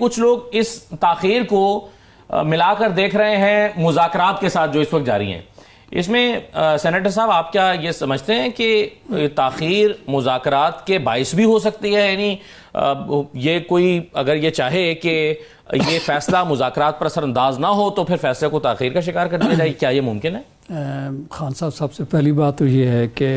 کچھ لوگ اس تاخیر کو ملا کر دیکھ رہے ہیں مذاکرات کے ساتھ جو اس وقت جاری ہیں. اس میں سینیٹر صاحب آپ کیا یہ سمجھتے ہیں کہ تاخیر مذاکرات کے باعث بھی ہو سکتی ہے؟ یعنی یہ کوئی اگر یہ چاہے کہ یہ فیصلہ مذاکرات پر اثر انداز نہ ہو تو پھر فیصلے کو تاخیر کا شکار کر دیا جائے، کیا یہ ممکن ہے؟ خان صاحب، سب سے پہلی بات تو یہ ہے کہ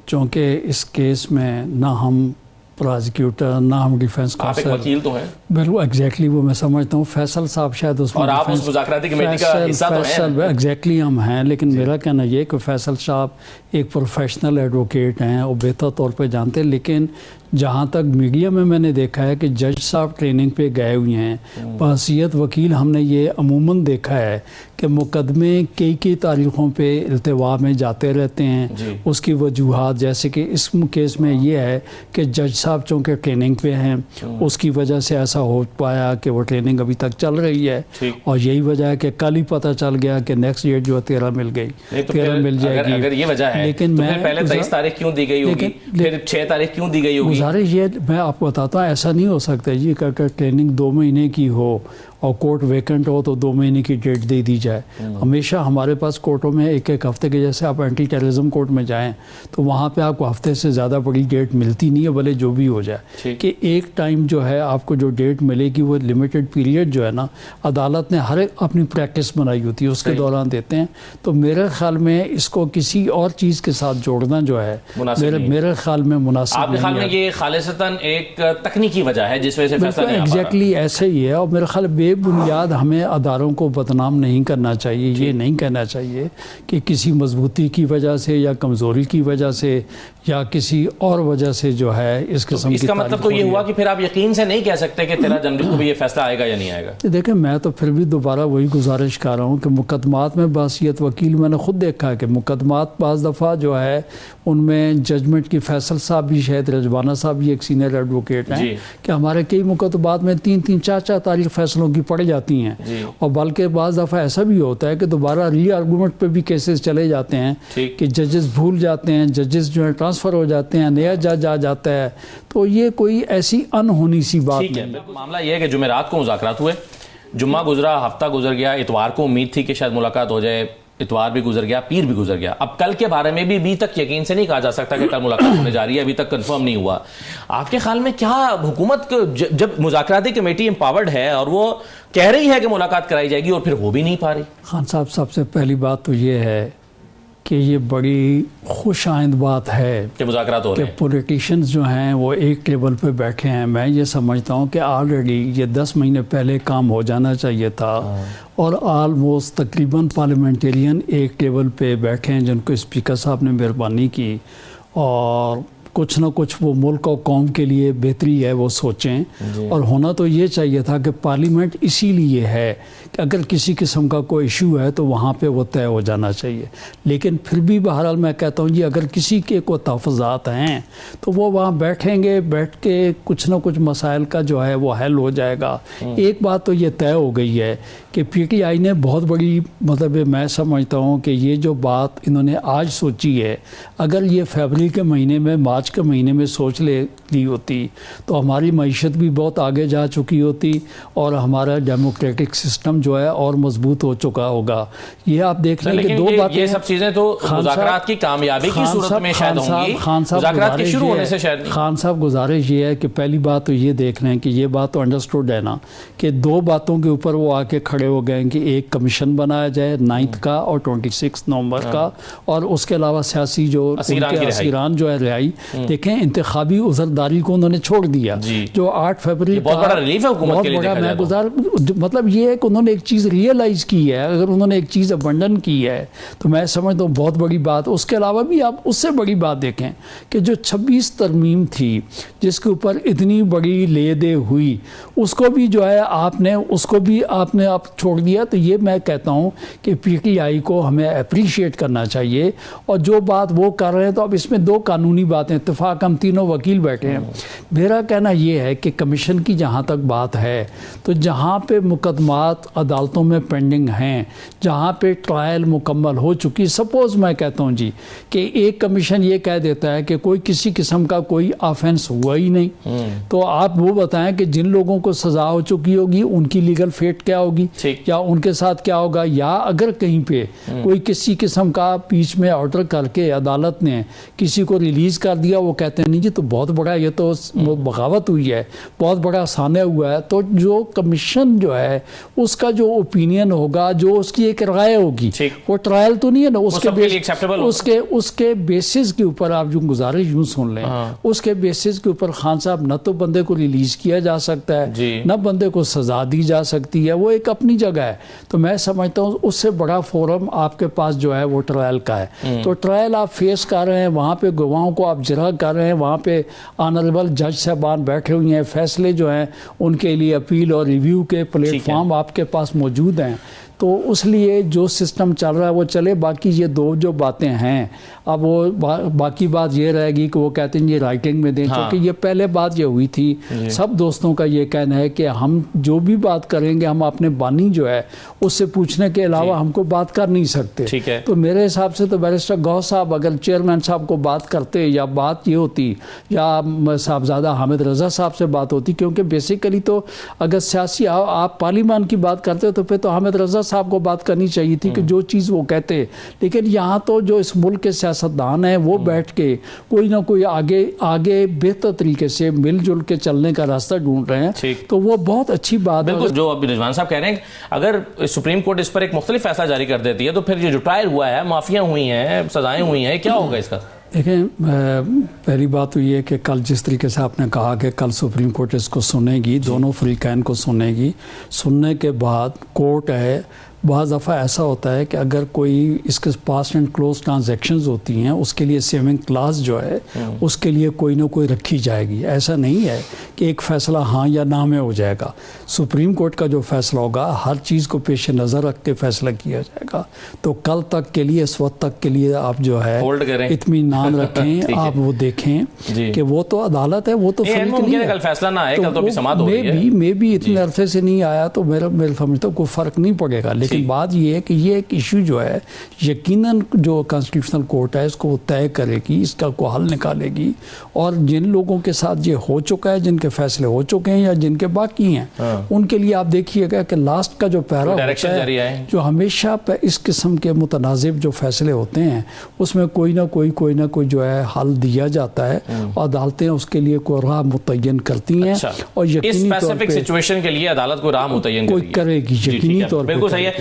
چونکہ اس کیس میں نہ ہم پرازیکیوٹر نہ ہم ڈیفینس کا آپ ایک وکیل تو ہیں. بالکل ایگزیکٹلی وہ میں سمجھتا ہوں. فیصل صاحب شاید اس میں اور آپ اس مذاکراتی کمیٹی کا حصہ تو ہیں. ایگزیکٹلی ہم ہیں، لیکن میرا کہنا یہ کہ فیصل صاحب ایک پروفیشنل ایڈوکیٹ ہیں اور بہتر طور پہ جانتے ہیں. لیکن جہاں تک میڈیا میں نے دیکھا ہے کہ جج صاحب ٹریننگ پہ گئے ہوئے ہیں. بحیثیت وکیل ہم نے یہ عموماً دیکھا ہے کہ مقدمے کئی تاریخوں پہ التوا میں جاتے رہتے ہیں. اس کی وجوہات جیسے کہ اس کیس میں یہ ہے کہ جج صاحب چونکہ ٹریننگ پہ ہیں، اس کی وجہ سے ایسا ہو پایا کہ وہ ٹریننگ ابھی تک چل رہی ہے. اور یہی وجہ ہے کہ کل ہی پتہ چل گیا کہ نیکسٹ ڈیٹ جو 13 مل گئی، 13 مل جائے گی. اگر یہ وجہ ہے لیکن میں پہلے 23 تاریخ کیوں دی گئی ہوگی، پھر 6 تاریخ کیوں دی گئی ہوگی؟ گزارش یہ میں آپ کو بتاتا ہوں، ایسا نہیں ہو سکتا جی کہ اگر ٹریننگ 2 مہینے کی ہو اور کورٹ ویکنٹ ہو تو 2 مہینے کی ڈیٹ دے دی جائے. ہمیشہ ہمارے پاس کورٹوں میں ایک ہفتے کے، جیسے آپ اینٹی ٹیررزم کورٹ میں جائیں تو وہاں پہ آپ کو ہفتے سے زیادہ بڑی ڈیٹ ملتی نہیں ہے، بھلے جو بھی ہو جائے. کہ ایک ٹائم جو ہے آپ کو جو ڈیٹ ملے گی وہ لمیٹڈ پیریڈ جو ہے نا، عدالت نے ہر ایک اپنی پریکٹس بنائی ہوتی ہے، اس کے دوران دیتے ہیں. تو میرے خیال میں اس کو کسی اور چیز کے ساتھ جوڑنا جو ہے میرے خیال میں مناسب نہیں ہے. آپ کے خیال میں یہ خالصتاً ایک تکنیکی وجہ ہے جس وجہ سے فیصلہ نہیں آ پا رہا؟ ایگزیکٹلی ایسے ہی ہے. اور میرے خیال بے بنیاد ہمیں اداروں کو بدنام نہیں کرنا چاہیے. یہ نہیں کہنا چاہیے کہ کسی مضبوطی کی وجہ سے یا کمزوری کی وجہ سے یا کسی اور وجہ سے جو ہے اس قسم کی. اس کا مطلب تو یہ ہوا کہ پھر آپ یقین سے نہیں کہہ سکتے کہ 13 جنوری کو بھی یہ فیصلہ آئے گا یا نہیں آئے گا. دیکھیں میں تو پھر بھی دوبارہ وہی گزارش کر رہا ہوں کہ مقدمات میں بحیثیت وکیل میں نے خود دیکھا کہ مقدمات بعض دفعہ جو ہے ان میں ججمنٹ کی، فیصل صاحب بھی شاید رجوانہ صاحب بھی ایک سینئر ایڈوکیٹ ہیں کہ ہمارے کئی مقدمات میں 3 4 تاریخ فیصلوں کی پڑ جاتی ہیں. اور بلکہ بعض دفعہ ایسا بھی ہوتا ہے کہ دوبارہ ری آرگومنٹ پہ بھی کیسز چلے جاتے ہیں کہ ججز بھول جاتے ہیں، ججز جو ہے ٹرانسفر ہو جاتے ہیں، نیا جج آ جاتا ہے. تو یہ کوئی ایسی انہونی سی بات نہیں ہے. معاملہ یہ ہے کہ جمعرات کو مذاکرات ہوئے، جمعہ گزرا، ہفتہ گزر گیا، اتوار کو امید تھی کہ شاید ملاقات ہو جائے، اتوار بھی گزر گیا، پیر بھی گزر گیا. اب کل کے بارے میں بھی ابھی تک یقین سے نہیں کہا جا سکتا کہ کل ملاقات ہونے جا رہی ہے، ابھی تک کنفرم نہیں ہوا. آپ کے خیال میں کیا حکومت جب مذاکراتی کمیٹی امپاورڈ ہے اور وہ کہہ رہی ہے کہ ملاقات کرائی جائے گی اور پھر ہو بھی نہیں پا رہی؟ خان صاحب، سب سے پہلی بات تو یہ ہے کہ یہ بڑی خوش آئند بات ہے کہ مذاکرات ہو رہے ہیں، کہ پولیٹیشینز جو ہیں وہ ایک ٹیبل پہ بیٹھے ہیں. میں یہ سمجھتا ہوں کہ آلریڈی یہ 10 مہینے پہلے کام ہو جانا چاہیے تھا. اور آلموسٹ تقریباً پارلیمنٹیرین ایک ٹیبل پہ بیٹھے ہیں جن کو اسپیکر صاحب نے مہربانی کی، اور کچھ نہ کچھ وہ ملک اور قوم کے لیے بہتری ہے وہ سوچیں. اور ہونا تو یہ چاہیے تھا کہ پارلیمنٹ اسی لیے ہے کہ اگر کسی قسم کا کوئی ایشو ہے تو وہاں پہ وہ طے ہو جانا چاہیے. لیکن پھر بھی بہرحال میں کہتا ہوں جی اگر کسی کے کوئی تحفظات ہیں تو وہ وہاں بیٹھیں گے، بیٹھ کے کچھ نہ کچھ مسائل کا جو ہے وہ حل ہو جائے گا. ایک بات تو یہ طے ہو گئی ہے کہ پی ٹی آئی نے بہت بڑی، مطلب میں سمجھتا ہوں کہ یہ جو بات انہوں نے آج سوچی ہے، اگر یہ فیبرری کے مہینے میں، مارچ کے مہینے میں سوچ لی ہوتی تو ہماری معیشت بھی بہت آگے جا چکی ہوتی اور ہمارا ڈیموکریٹک سسٹم جو ہے اور مضبوط ہو چکا ہوگا. یہ آپ دیکھ لیں کہ 2 باتیں، یہ سب چیزیں تو مذاکرات کی کامیابی کی صورت میں شاید ہوں گی، مذاکرات کے شروع ہونے سے شاید نہیں. خان صاحب گزارش یہ ہے کہ پہلی بات تو یہ دیکھ رہے ہیں کہ یہ بات تو انڈرسٹوڈ ہے نا کہ 2 باتوں کے اوپر وہ آ کے کھڑے ہو گئے کہ ایک کمیشن بنایا جائے 9 کا اور 26 نومبر کا، اور اس کے علاوہ سیاسی جو اسیران جو ہے رہائی. دیکھیں انتخابی عذرداری کو انہوں نے چھوڑ دیا جو 8 فروری، بہت بڑا ریلیف ہے حکومت کے لیے. مطلب یہ ہے کہ انہوں نے ایک چیز ریئلائز کی ہے. اگر انہوں نے ایک چیز ابنڈن کی ہے تو میں سمجھتا ہوں بہت بڑی بات. اس کے علاوہ بھی آپ اس سے بڑی بات دیکھیں کہ جو 26 ترمیم تھی جس کے اوپر اتنی بڑی لے دے ہوئی، اس کو بھی جو ہے آپ نے چھوڑ دیا. تو یہ میں کہتا ہوں کہ پی ٹی آئی کو ہمیں اپریشیٹ کرنا چاہیے. اور جو بات وہ کر رہے ہیں تو اب اس میں 2 قانونی باتیں، اتفاق ہم تینوں وکیل بیٹھے بیٹھے ہیں. میرا کہنا یہ ہے کہ کمیشن کی جہاں تک بات ہے تو جہاں پہ مقدمات عدالتوں میں پینڈنگ ہیں, جہاں پہ ٹرائل مکمل ہو چکی, سپوز میں کہتا ہوں جی کہ ایک کمیشن یہ کہہ دیتا ہے کہ کوئی کسی قسم کا کوئی آفینس ہوا ہی نہیں, تو آپ وہ بتائیں کہ جن لوگوں کو سزا ہو چکی ہوگی ان کی لیگل فیٹ کیا ہوگی, یا ان کے ساتھ کیا ہوگا, یا اگر کہیں پہ کوئی کسی قسم کا بیچ میں آرڈر کر کے عدالت نے کسی کو ریلیز کر دیا, وہ کہتے ہیں نہیں جی تو بہت بڑا یہ تو بغاوت ہوئی ہے, بہت بڑا سانحہ ہوا ہے, تو جو کمیشن جو ہے اس کا جو اوپینین ہوگا, جو اس کی ایک رائے ہوگی, وہ ٹرائل تو نہیں ہے نا, اس کے بیسس کے اوپر آپ جو گزارش یوں سن لیں, اس کے بیسس کے اوپر خان صاحب نہ تو بندے کو ریلیز کیا جا سکتا ہے, نہ بندے کو سزا دی جا سکتی ہے, وہ ایک اپنی جگہ ہے. تو میں سمجھتا ہوں اس سے بڑا فورم آپ کے پاس جو ہے وہ ٹرائل کا ہے. تو ٹرائل آپ فیس کر رہے ہیں, وہاں پہ گواہوں کو آپ جرح کر رہے ہیں, وہاں پہ آنریبل جج صاحبان بیٹھے ہوئے ہیں, فیصلے جو ہیں ان کے لیے اپیل اور ریویو کے پلیٹ فارم آپ کے پاس موجود ہیں. تو اس لیے جو سسٹم چل رہا ہے وہ چلے. باقی یہ دو جو باتیں ہیں, اب وہ باقی بات یہ رہے گی کہ وہ کہتے ہیں یہ رائٹنگ میں دیں, کیونکہ یہ پہلے بات یہ ہوئی تھی, سب دوستوں کا یہ کہنا ہے کہ ہم جو بھی بات کریں گے ہم اپنے بانی جو ہے اس سے پوچھنے کے علاوہ ہم کو بات کر نہیں سکتے. تو میرے حساب سے تو بیرسٹر گوہر صاحب اگر چیئرمین صاحب کو بات کرتے, یا بات یہ ہوتی, یا صاحبزادہ حامد رضا صاحب سے بات ہوتی, کیونکہ بیسیکلی تو اگر سیاسی آپ پارلیمان کی بات کرتے تو پھر تو حامد رضا صاحب کو بات کرنی چاہیے تھی کہ جو چیز وہ کہتے. لیکن یہاں تو جو اس ملک کے سیاستدان ہیں وہ بیٹھ کے کوئی نہ کوئی آگے بہتر طریقے سے مل جل کے چلنے کا راستہ ڈھونڈ رہے ہیں, تو وہ بہت اچھی بات ہے. بالکل جو ابھی رضوان صاحب کہہ رہے ہیں, اگر سپریم کورٹ اس پر ایک مختلف فیصلہ جاری کر دیتی ہے تو پھر یہ جو ٹرائل ہوا ہے, معافیاں ہوئی ہیں, سزائیں ہوئی ہیں, کیا ہوگا اس کا؟ دیکھیں, پہلی بات تو یہ ہے کہ کل جس طریقے سے آپ نے کہا کہ کل سپریم کورٹ اس کو سنے گی, دونوں فریقین کو سنے گی, سننے کے بعد کورٹ ہے, بعض دفعہ ایسا ہوتا ہے کہ اگر کوئی اس کے پاسٹ اینڈ کلوز ٹرانزیکشنز ہوتی ہیں اس کے لیے سیونگ کلاس جو ہے اس کے لیے کوئی نہ کوئی رکھی جائے گی. ایسا نہیں ہے کہ ایک فیصلہ ہاں یا نہ میں ہو جائے گا. سپریم کورٹ کا جو فیصلہ ہوگا ہر چیز کو پیش نظر رکھ کے فیصلہ کیا جائے گا. تو کل تک کے لیے, اس وقت تک کے لیے آپ جو ہے اطمینان رکھیں, آپ وہ دیکھیں کہ وہ تو عدالت ہے, وہ تو میں بھی اتنے عرصے سے نہیں آیا تو میرا سمجھتا کوئی فرق نہیں پڑے گا. لیکن بات یہ ہے کہ یہ ایک ایشو جو ہے یقیناً جو کانسٹیٹیوشنل کورٹ ہے اس کو طے کرے گی, اس کا کوئی حل نکالے گی, اور جن لوگوں کے ساتھ یہ ہو چکا ہے, جن کے فیصلے ہو چکے ہیں یا جن کے باقی ہیں, ان کے لیے آپ دیکھیے گا کہ لاسٹ کا جو پیرا ہوتا ہے جو ہمیشہ اس قسم کے متنازع جو فیصلے ہوتے ہیں اس میں کوئی نہ کوئی جو ہے حل دیا جاتا ہے, اور عدالتیں اس کے لیے کوئی راہ متعین کرتی ہیں, اور یقینی طور پہ سچویشن کے لیے عدالت کو راہ متعین کرے گی, یقینی طور پہ. بالکل صحیح ہے.